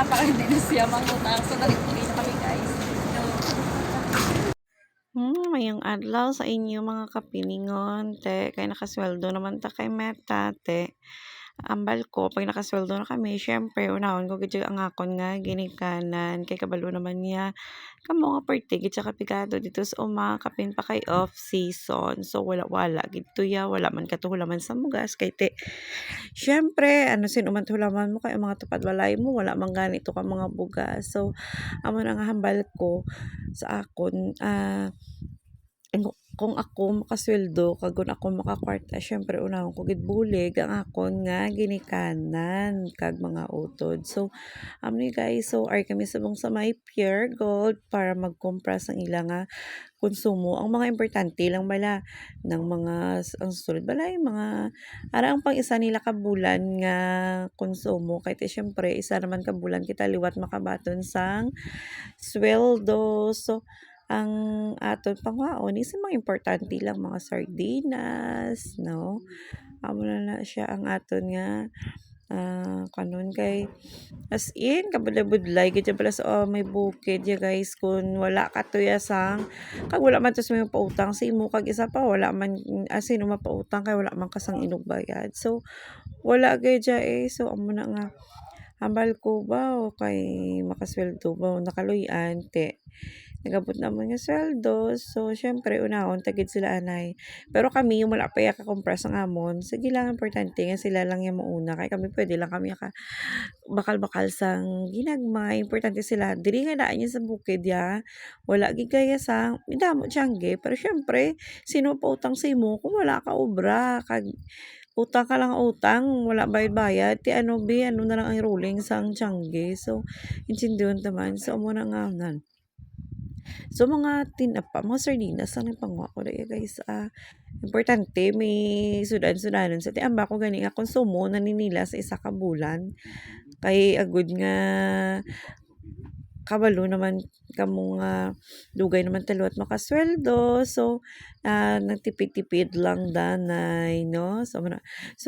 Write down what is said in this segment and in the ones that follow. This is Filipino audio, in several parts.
pa rin din siya mangutang. So, nalipuli na kami guys. Mayong adlaw sa inyo mga kapilingon, te. Kay nakasweldo naman ta kay Meta, te. Ambal ko, pag nakasweldo na kami, syempre, unahon ko gid ang akon nga ginikanan. Kay kabalo naman niya, kamo nga pertigid sa kapigado dito sa uma, kapin pa kay off season. So, wala-wala, gito ya, wala man katuhulaman sa mugas. Kay te, syempre, ano sin uman hulaman mo, kay ang mga tupad walay mo, wala man ganito ka mga bugas. So, amo na nga hambal ko sa akon, kung ako makasweldo kag ako makakwarta syempre unahon ko gid bulig ang akon nga ginikanan kag mga utod. So ni guys, so ari kami subong sa may Pure Gold para magkumpra sang ilang nga konsumo. Ang mga importante lang bala ng mga ang susunod bala yung mga ara ang pang isa nila ka bulan nga konsumo kay te syempre isa naman ka bulan kita liwat makabaton sang sweldo. So ang aton pangwaon is mga importante lang mga sardinas, no? Amo na siya ang aton nga kanon kay as in kabudlay gid pala sa may bukid ya guys kun wala ka tuya sang kag wala man tos may pautang sa imo kag isa pa wala man as in mapautang kay wala man kasang inugbayad. So wala gid so amo na nga hambal ko ba o kay makasweldo ba nakaluy-an te nagabot naman nga sweldo. So, syempre, unahon, tagid sila anay. Pero kami, yung wala pa yung kakumpra sa amon, sige lang, importante nga sila lang yung mauna. Kaya kami, pwede lang kami bakal-bakal sang ginagmay. Importante sila. Dili nga daan niya sa bukid, ya. Wala gigaya sa, midamo tiyangge. Pero syempre, sino pa utang sa imo kung wala ka obra. Kag, utang ka lang utang, wala bayad-bayad. Ti ano, ano na lang ang ruling sang tiyangge. So, insindiyon naman. So, muna nga, so, mga tinapa, mga sardinas lang yung pangwa ko na guys. Importante, may sudan-sudanon. Sa tiamba ko gani nga konsumo na ninila sa isa ka bulan. Kay agud nga kabalo naman kamo nga dugay naman taluat makasweldo. So, nagtipid-tipid lang danay, no? So,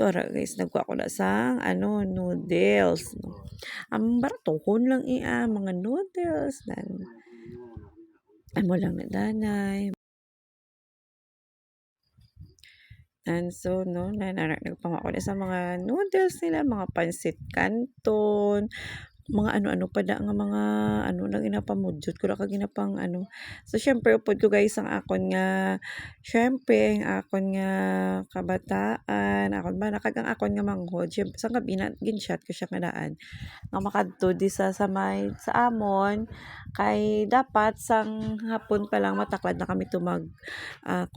ara guys, nagkuha ko na sang noodles. No? Ang baratohon lang mga noodles. Amo lang na danay. And so, no, nagpangako na sa mga noodles nila, mga pansit canton, mga ano-ano pa da nga mga ano lang inapamudyot ko ra kag ginapang ano. So syempre upod ko guys ang akon nga syempre ang akon nga kabataan, akon ba nakagang akon nga manghod. Syempre sa gabi na ginshot ko siya nga daan. Nga makadto di sa may sa amon kay dapat sang hapon pa lang mataklad na kami tumag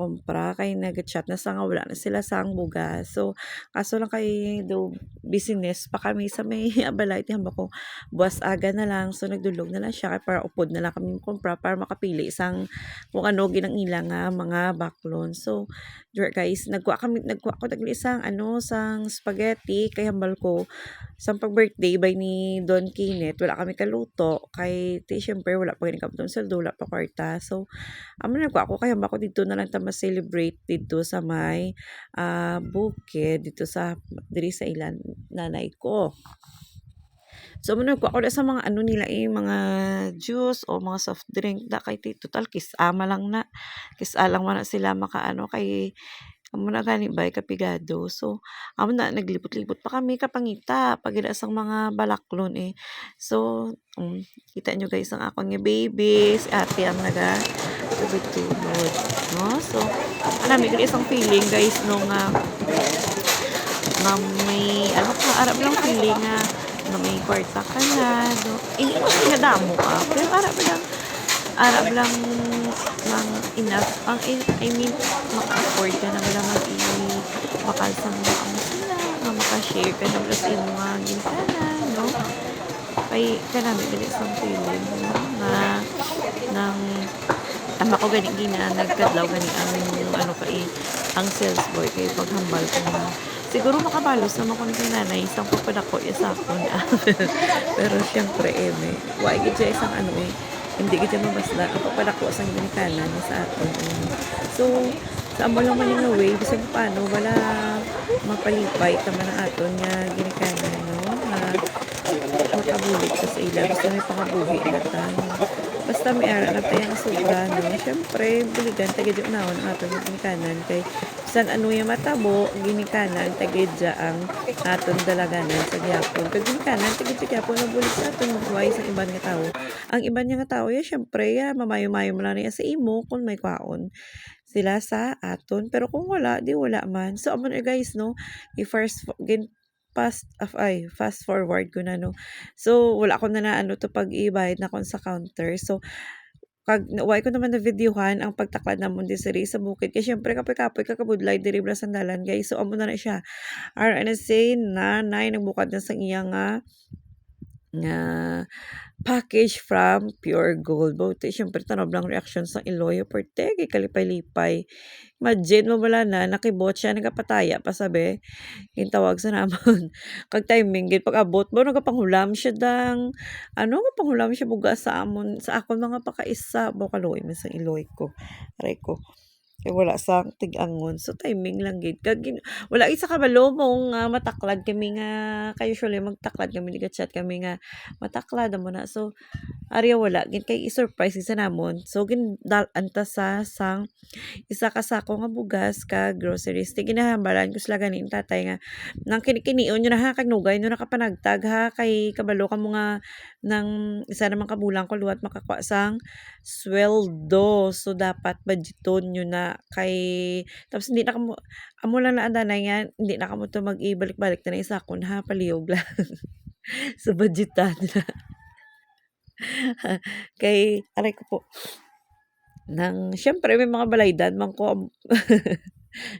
kompra kay nag-chat na sa nga wala na sila sang bugas. So kaso lang kay do business pa kami sa may abalay hamba ko buwas aga na lang. So, nagdulog na lang siya para upod na lang kami kumpra para makapili isang kung ano ginang ilang mga baklon. So, guys, nagkuha ko tagli isang sang spaghetti kay hambal ko sa pag-birthday by ni Don Kenneth. Wala kami kaluto kay syempre wala pa gani kapton sa wala pa kwarta. So, nagkuha ko kay hambal ko dito na lang ta ma-celebrate dito sa may bukid dito sa diri sa ilan nanay ko. So, nagkuha ko na sa mga nila mga juice o mga soft drink da kay total kisama lang na. Kisa lang man na sila makaano kay amo na gani bay kapigado. So, amo na naglipot-lipot pa kami kapangita pag sang mga balaklon So, kita nyo guys ang akon nga baby, si ate ang tubig-tubod, no? So, anami ko isang feeling guys no nga may arap lang feeling na may kwarta ka na, no? Hindi mo sinadamo ka. Pero arap lang enough. I mean, maka-afford ka na wala makalsang mo sila, nga maka-share ka na wala sa iyong mga gintanan, no? Kay kanami galit sa feeling, no? Nang tama ko gani gina nagkadlaw gani ang sales boy kay paghambal ko na siguro makabalos naman ko ni nanay isang papadako sa akon. Pero syempre why gid siya isang hindi gid mabasla ang papadako sa ginikanan sa aton. So sa amo lang man yung way bisag paano wala mapalipay tama na aton nga ginikanan, no? bulig ka sa ila. Basta may pangabuhi na tayo. Basta may ara na tayo nga sobra, no? Siyempre, buligan, tagid yung naon ang atong ginikanan. Kay, san ano yung matabo, ginikanan, tagid ang atong dalaganan sa gyapon. Kag ginikanan, tagid sa gyapon, nabulig sa atong buhay sa iban nga tao. Ang iban nga tao, ya, siyempre, ya, mamayo-mayo mo lang niya sa imo kung may kwaon sila sa aton. Pero kung wala, di wala man. So, amon guys, no? Fast forward ko na, no? So, wala ko na ano to pag ibayad na kon sa counter. So, kag naway ko naman na videohan ang pagtaklad namon di siri sa bukid. Kaya syempre kapoy-kapoy kakabudlay diri bla sandalan guys. So, amo na siya. RNSA nanay nagbukad na sang iya nga package from Pure Gold. Buti, syempre, tanob lang reaction sa Iloy. Perte, kay kalipay-lipay. Imagine mo wala na, nakibot siya, nagkapataya pa sabi. Yung tawag sa namon. Kag timing, gid pag-abot mo, nagapanghulam siya dang, nagapanghulam siya buga sa amon, sa akon mga pakaisa. Bukaloy, man sa Iloy ko. Aray ko. Kaya wala sa tig-angon. So, timing lang gid. Wala isa kabalo mong mataklad kami nga, kayo usually magtaklad kami, chat kami nga mataklad mo na. So, ariya wala. Gin kay i-surprise isa namon. So, anta sa sang isa ka sako nga bugas ka groceries. Di ginahambalan ko sila ganin tatay nga. Nang kinikinion nyo na ha, kagnugay nyo na kapanagtag ha, kay kabalo ka mo nga ng isa naman kabulang ko luwat makakwa sang sweldo. So, dapat budgeton nyo na kay tapos hindi na kamo amo lang na andanay nga hindi na kamo to mag-ibalik-balik na isa kun ha palihog lang. So, budgetan na. Kay aray ko po nang syempre may mga balaydan man ko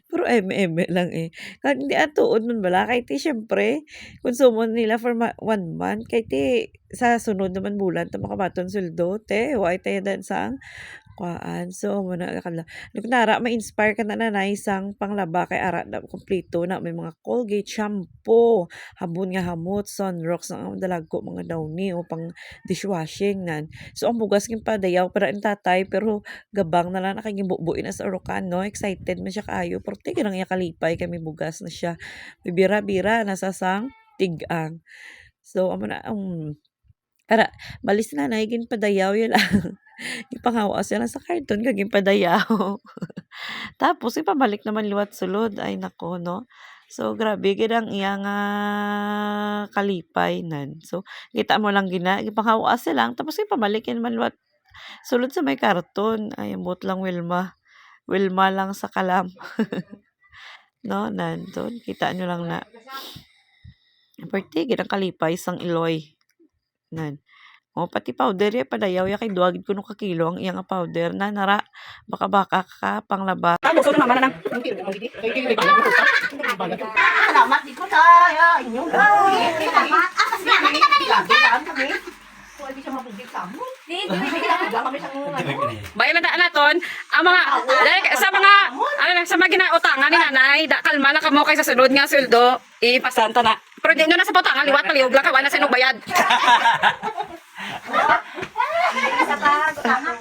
pero eme lang eh. Kag hindi atuod man bala kay ti syempre konsumo nila for 1 month kay ti sa sunod naman bulan ta makabaton sweldo te wa tay dan sang kuan. So mo na kala nara ma-inspire ka na nanay sang panglaba kay ara na kompleto na may mga Colgate, shampoo, habon nga hamot, sunrocks ang dalag ko mga downy o pang dishwashing nan. So ang bugas king padayaw para ang tatay pero gabang na lang nakagimbubuin na sa urukan no. Excited man siya kaayo pero tig lang iya kalipay kami bugas na siya. May bira-bira nasa sang tigang. So amo na ara balis na gin padayaw yun lang. Ipangawa siya lang sa karton kaging padayaw. Tapos ipabalik naman liwat sulod. Ay nako no. So grabe gid ang iyang kalipay nan. So kita mo lang gina ipangawa siya lang tapos ipabalik naman liwat sulod sa may karton. Ay ambot lang Wilma. Wilma lang sa kalam. No nan. So kita nyo lang na. Pwerte gid ang kalipay sang Iloy. Nan. O pati powder ya padayaw ya kay duwagid ko no ka kilo ang iyang powder na nara baka ka panglaba. Ano so naman nang salamat dito tayo inyo. Salamat. Apas na man kita kami. Pwede siya mabugil sa mo. Di kami sa Bayan na naton ang mga sa mga sa mga ginautangan ni nanay, da kalma lang kamo kay sa sulod nga sweldo, ipasanta na. Pero di nyo na sa putangan liwat palihog lang kawan na sinong bayad. sa pag